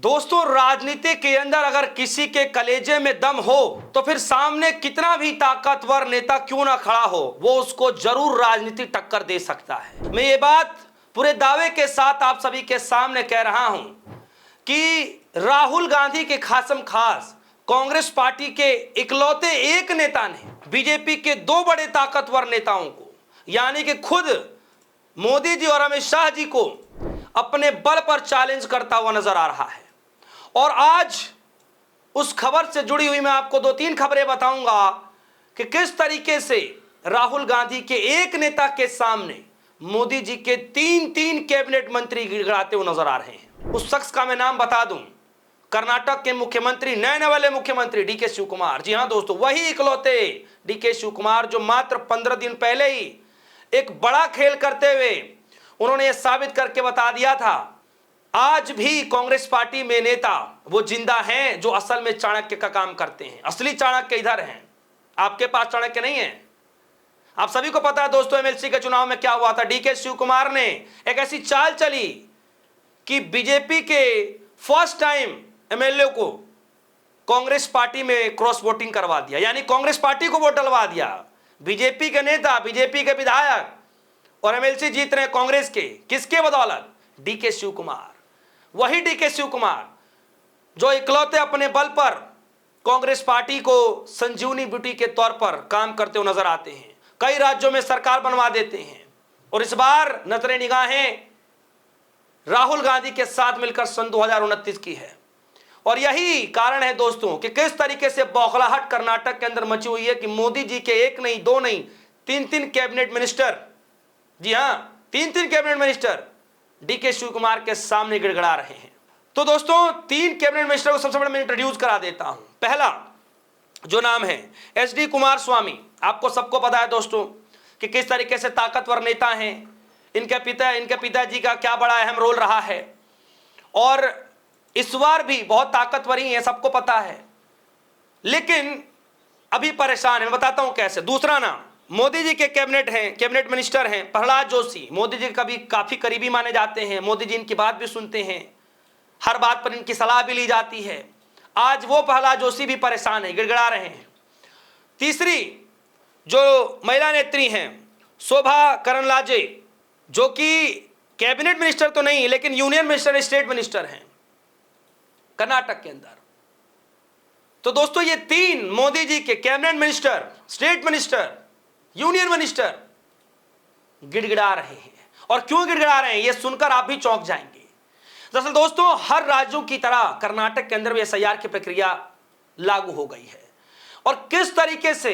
दोस्तों, राजनीति के अंदर अगर किसी के कलेजे में दम हो तो फिर सामने कितना भी ताकतवर नेता क्यों ना खड़ा हो, वो उसको जरूर राजनीति टक्कर दे सकता है। मैं ये बात पूरे दावे के साथ आप सभी के सामने कह रहा हूं कि राहुल गांधी के खासम खास कांग्रेस पार्टी के इकलौते एक नेता ने बीजेपी के दो बड़े ताकतवर नेताओं को, यानी कि खुद मोदी जी और अमित शाह जी को अपने बल पर चैलेंज करता हुआ नजर आ रहा है। और आज उस खबर से जुड़ी हुई मैं आपको दो तीन खबरें बताऊंगा कि किस तरीके से राहुल गांधी के एक नेता के सामने मोदी जी के तीन कैबिनेट मंत्री गिड़गिड़ाते हुए नजर आ रहे हैं। उस शख्स का मैं नाम बता दूं, कर्नाटक के मुख्यमंत्री, नए वाले मुख्यमंत्री डीके शिव कुमार। जी हां दोस्तों, वही इकलौते डीके शिव कुमार जो मात्र 15 दिन पहले ही एक बड़ा खेल करते हुए उन्होंने यह साबित करके बता दिया था आज भी कांग्रेस पार्टी में नेता वो जिंदा हैं जो असल में चाणक्य का काम करते हैं। असली चाणक्य इधर हैं, आपके पास चाणक्य नहीं है। आप सभी को पता है दोस्तों, एमएलसी के चुनाव में क्या हुआ था। डीके शिव कुमार ने एक ऐसी चाल चली कि बीजेपी के फर्स्ट टाइम एमएलए को कांग्रेस पार्टी में क्रॉस वोटिंग करवा दिया, यानी कांग्रेस पार्टी को वोट डलवा दिया। बीजेपी के नेता, बीजेपी के विधायक और एमएलसी जीत रहे कांग्रेस के, किसके बदौलत? डीके शिव कुमार। वही डीके शिव कुमार जो इकलौते अपने बल पर कांग्रेस पार्टी को संजीवनी बूटी के तौर पर काम करते हुए नजर आते हैं। कई राज्यों में सरकार बनवा देते हैं और इस बार नजर निगाहें राहुल गांधी के साथ मिलकर सन 2029 की है। और यही कारण है दोस्तों कि किस तरीके से बौखलाहट कर्नाटक के अंदर मची हुई है कि मोदी जी के एक नहीं, दो नहीं, तीन कैबिनेट मिनिस्टर, जी हां, तीन cabinet minister DK Shivakumar के सामने गिड़गिड़ा रहे हैं। तो दोस्तों, तीन कैबिनेट मिनिस्टर को सबसे पहले मैं इंट्रोड्यूस करा देता हूं। पहला जो नाम है एचडी कुमार स्वामी। आपको सबको पता है दोस्तों कि किस तरीके से ताकतवर नेता हैं। इनके पिताजी का क्या बड़ा अहम रोल रहा है और इस बार भी बहुत ताकतवर ही है, सबको पता है, लेकिन अभी परेशान है। मैं बताता हूं कैसे। दूसरा नाम मोदी जी के कैबिनेट मिनिस्टर हैं प्रहलाद जोशी। मोदी जी कभी काफी करीबी माने जाते हैं, मोदी जी इनकी बात भी सुनते हैं, हर बात पर इनकी सलाह भी ली जाती है। आज वो प्रहलाद जोशी भी परेशान है, गिड़गिड़ा रहे हैं। तीसरी जो महिला नेत्री हैं शोभा करंदलाजे, जो कि कैबिनेट मिनिस्टर तो नहीं लेकिन यूनियन मिनिस्टर, स्टेट मिनिस्टर हैं कर्नाटक के अंदर। तो दोस्तों, ये तीन मोदी जी के cabinet minister, state minister, union minister गिड़गिड़ा रहे हैं। और क्यों गिड़गिड़ा रहे हैं ये सुनकर आप भी चौंक जाएंगे। दरअसल दोस्तों, हर राज्यों की तरह कर्नाटक के अंदर भी एसआईआर की प्रक्रिया लागू हो गई है। और किस तरीके से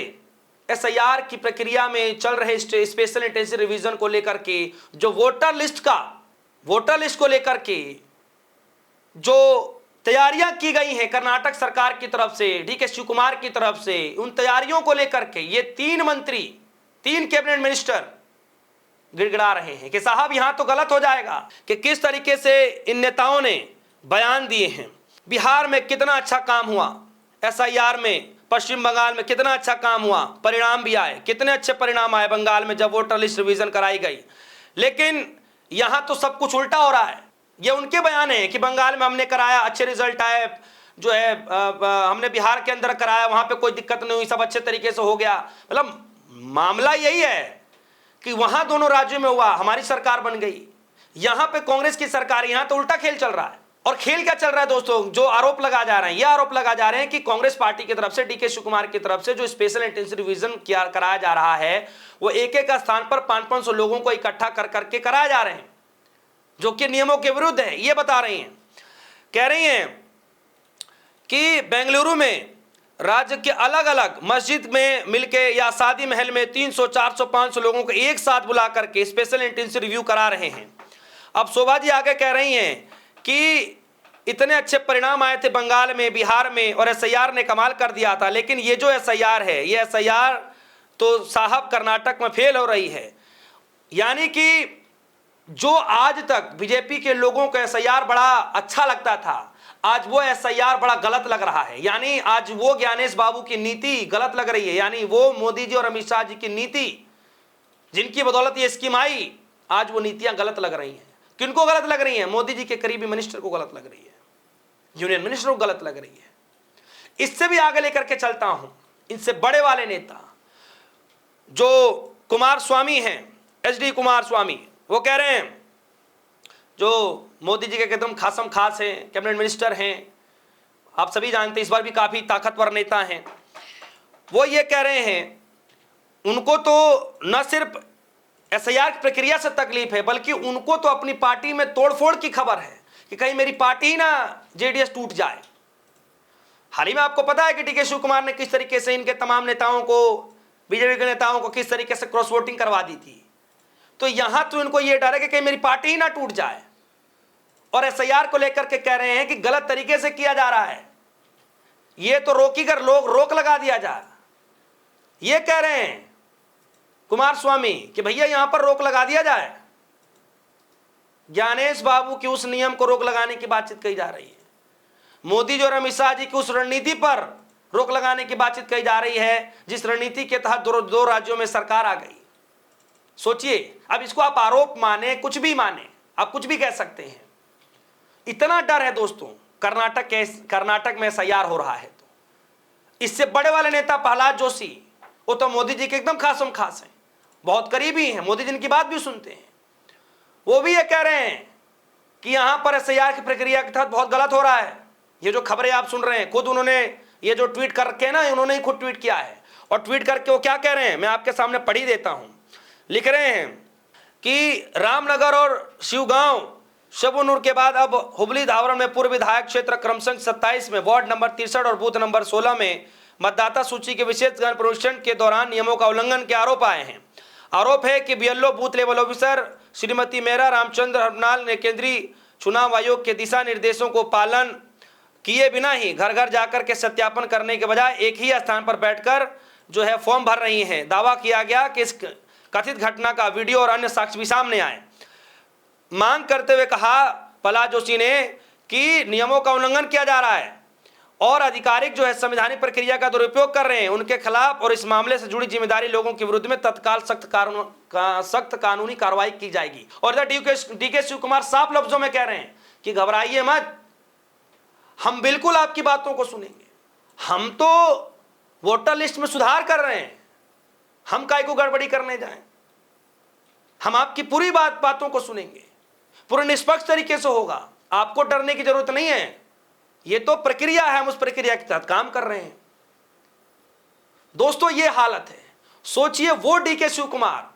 एसआईआर की प्रक्रिया में चल रहे स्पेशल इंटेंसिव रिवीजन को लेकर के, जो वोटर लिस्ट को लेकर के जो तैयारियां की गई हैं कर्नाटक सरकार की तरफ से, डीके शिव कुमार की तरफ से, उन तैयारियों को लेकर के ये तीन कैबिनेट मिनिस्टर गिड़गिड़ा रहे हैं कि साहब यहां तो गलत हो जाएगा। कि किस तरीके से इन नेताओं ने बयान दिए हैं। बिहार में कितना अच्छा काम हुआ एसआईआर में, पश्चिम बंगाल में कितना अच्छा काम हुआ, परिणाम भी आए, कितने अच्छे परिणाम आए बंगाल में जब वोटर लिस्ट रिवीजन कराई गई। लेकिन यहां तो सब कुछ उल्टा हो रहा है। ये उनके बयान है कि बंगाल में हमने कराया, अच्छे रिजल्ट आए, जो है हमने बिहार के अंदर कराया, वहां पे कोई दिक्कत नहीं हुई, सब अच्छे तरीके से हो गया। मतलब मामला यही है कि वहां दोनों राज्यों में हुआ, हमारी सरकार बन गई, यहां पे कांग्रेस की सरकार, यहां तो उल्टा खेल चल रहा है। और खेल क्या चल रहा है दोस्तों? जो आरोप लगा जा रहे हैं, ये आरोप लगा जा रहे हैं कि कांग्रेस पार्टी की तरफ से, डीके शिव कुमार की तरफ से जो स्पेशल इंटेंसिव रिवीजन कराया जा रहा है, वो एक स्थान पर 500-500 लोगों को इकट्ठा कर करके कराया जा रहे हैं, जो कि नियमों के विरुद्ध है। ये बता रही हैं, कह रही हैं कि बेंगलुरु में राज्य के अलग अलग मस्जिद में मिलके या शादी महल में 300, 400, 500 लोगों को एक साथ बुला करके स्पेशल इंटेंसिव रिव्यू करा रहे हैं। अब शोभा जी आगे कह रही हैं कि इतने अच्छे परिणाम आए थे बंगाल में, बिहार में, और एसआईआर ने कमाल कर दिया था, लेकिन ये जो एसआईआर है, ये एसआईआर तो साहब कर्नाटक में फेल हो रही है। यानी कि जो आज तक बीजेपी के लोगों को एसआईआर बड़ा अच्छा लगता था, आज वो एसआईआर बड़ा गलत लग रहा है। यानी आज वो ज्ञानेश बाबू की नीति गलत लग रही है, यानी वो मोदी जी और अमित शाह जी की नीति जिनकी बदौलत ये स्कीम आई, आज वो नीतियां गलत लग रही हैं। किनको गलत लग रही हैं? मोदी जी के करीबी मिनिस्टर को गलत लग रही है। यूनियन मिनिस्टर को गलत लग रही है। इससे भी आगे लेकर के चलता हूं, इनसे बड़े वाले नेता जो कुमार स्वामी हैं, एचडी कुमार स्वामी, वो कह रहे हैं जो मोदी जी के एकदम खासम खास हैं, कैबिनेट मिनिस्टर हैं, आप सभी जानते हैं इस बार भी काफी ताकतवर नेता हैं। वो ये कह रहे हैं उनको तो न सिर्फ एसआईआर की प्रक्रिया से तकलीफ है, बल्कि उनको तो अपनी पार्टी में तोड़फोड़ की खबर है कि कहीं मेरी पार्टी ही ना जेडीएस टूट जाए। हाल ही में आपको पता है कि डीके शिव कुमार ने किस तरीके से इनके तमाम नेताओं को, बीजेपी के नेताओं को किस तरीके से क्रॉस वोटिंग करवा दी थी। तो यहां तो इनको यह डर है कि कहीं मेरी पार्टी ही ना टूट जाए, और एसआईआर को लेकर के कह रहे हैं कि गलत तरीके से किया जा रहा है, ये तो रोकी कर लोग रोक लगा दिया जाए। ये कह रहे हैं कुमार स्वामी कि भैया यहां पर रोक लगा दिया जाए। ज्ञानेश बाबू की उस नियम को रोक लगाने की बातचीत कही जा रही है। मोदी जी और अमित शाह जी की उस रणनीति पर रोक लगाने की बातचीत कही जा रही है जिस रणनीति के तहत दो राज्यों में सरकार आ गई। सोचिए, अब इसको आप आरोप माने, कुछ भी माने, आप कुछ भी कह सकते हैं। इतना डर है दोस्तों कर्नाटक में एसआईआर हो रहा है। तो इससे बड़े वाले नेता प्रहलाद जोशी, वो तो मोदी जी के एकदम खासम खास हैं, बहुत करीबी हैं, मोदी जी की बात भी सुनते हैं। वो भी ये कह रहे हैं कि यहां पर एसआईआर की प्रक्रिया के तहत बहुत गलत हो रहा है। ये जो खबरें आप सुन रहे हैं, खुद उन्होंने ये जो ट्वीट करके ना, उन्होंने ही खुद ट्वीट किया है, और ट्वीट करके वो क्या कह रहे हैं मैं आपके सामने पढ़ ही देता हूं। लिख रहे हैं कि रामनगर और शिवगांव शबुनूर के बाद अब हुबली धावरम में पूर्व विधायक क्षेत्र क्रमशः 27 में वार्ड नंबर 63 और बूथ नंबर 16 में मतदाता सूची के विशेष गण परीक्षण के दौरान नियमों का उल्लंघन के आरोप आए हैं। आरोप है कि BLO booth level officer Shrimati मेरा रामचंद्र हरनाल ने केंद्रीय चुनाव आयोग के दिशा निर्देशों को पालन किए बिना ही घर घर जाकर के सत्यापन करने के बजाय एक ही स्थान पर बैठकर जो है फॉर्म भर रही हैं। दावा किया गया कि इस कथित घटना का वीडियो और अन्य साक्ष्य भी सामने आए। मांग करते हुए कहा प्रहलाद जोशी ने कि नियमों का उल्लंघन किया जा रहा है और आधिकारिक जो है संवैधानिक प्रक्रिया का दुरुपयोग कर रहे हैं, उनके खिलाफ और इस मामले से जुड़ी जिम्मेदारी लोगों के विरुद्ध में तत्काल सख्त कानूनी कार्रवाई की जाएगी। और इधर डीके शिव कुमार साफ लफ्जों में कह रहे हैं कि घबराइए मत, हम बिल्कुल आपकी बातों को सुनेंगे। हम तो वोटर लिस्ट में सुधार कर रहे हैं, हम काय को गड़बड़ी करने जाएं। हम आपकी पूरी बातों को सुनेंगे, पूरे निष्पक्ष तरीके से होगा, आपको डरने की जरूरत नहीं है। ये तो प्रक्रिया है, हम उस प्रक्रिया के तहत काम कर रहे हैं। दोस्तों ये हालत है। सोचिए, वो डीके शिव कुमार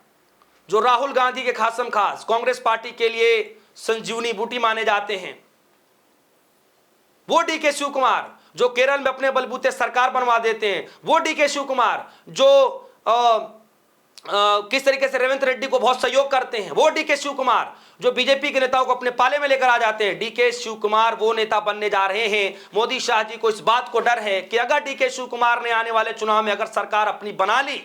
जो राहुल गांधी के खासम खास, कांग्रेस पार्टी के लिए संजीवनी बूटी माने जाते हैं, वो डीके शिव कुमार जो केरल में अपने बलबूते सरकार बनवा देते हैं, वो डीके शिव कुमार जो किस तरीके से रेवंत रेड्डी को बहुत सहयोग करते हैं, वो डीके शिव कुमार जो बीजेपी के नेताओं को अपने पाले में लेकर आ जाते हैं, डीके शिव कुमार वो नेता बनने जा रहे हैं। मोदी शाह जी को इस बात को डर है कि अगर डीके शिव कुमार ने आने वाले चुनाव में अगर सरकार अपनी बना ली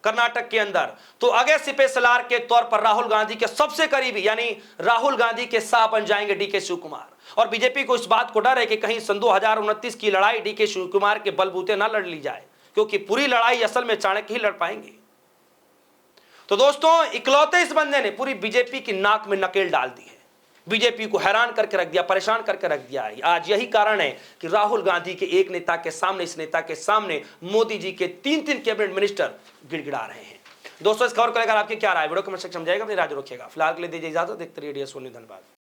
कर्नाटक के अंदर, तो अगले सिपे सलार के तौर पर राहुल गांधी के सबसे करीबी यानी राहुल गांधी के साह बन जाएंगे डीके शिव कुमार। और बीजेपी को इस बात को डर है कि कहीं सन 2029 की लड़ाई डीके शिव कुमार के बलबूते ना लड़ ली जाए, क्योंकि पूरी लड़ाई असल में चाणक्य ही लड़ पाएंगे। तो दोस्तों, इकलौते इस बंदे ने पूरी बीजेपी की नाक में नकेल डाल दी है, बीजेपी को हैरान करके रख दिया, परेशान करके रख दिया है। आज यही कारण है कि राहुल गांधी के एक नेता के सामने, इस नेता के सामने मोदी जी के 3 कैबिनेट मिनिस्टर गिड़गिड़ा रहे हैं। दोस्तों, इस खबर को लेकर आपकी क्या राय, वीडियो कमेंट सेक्शन में समझाएगा, अपनी राय रखिएगा। फिलहाल के लिए दीजिए इजाजत, देखते रहिए DS Only। धन्यवाद।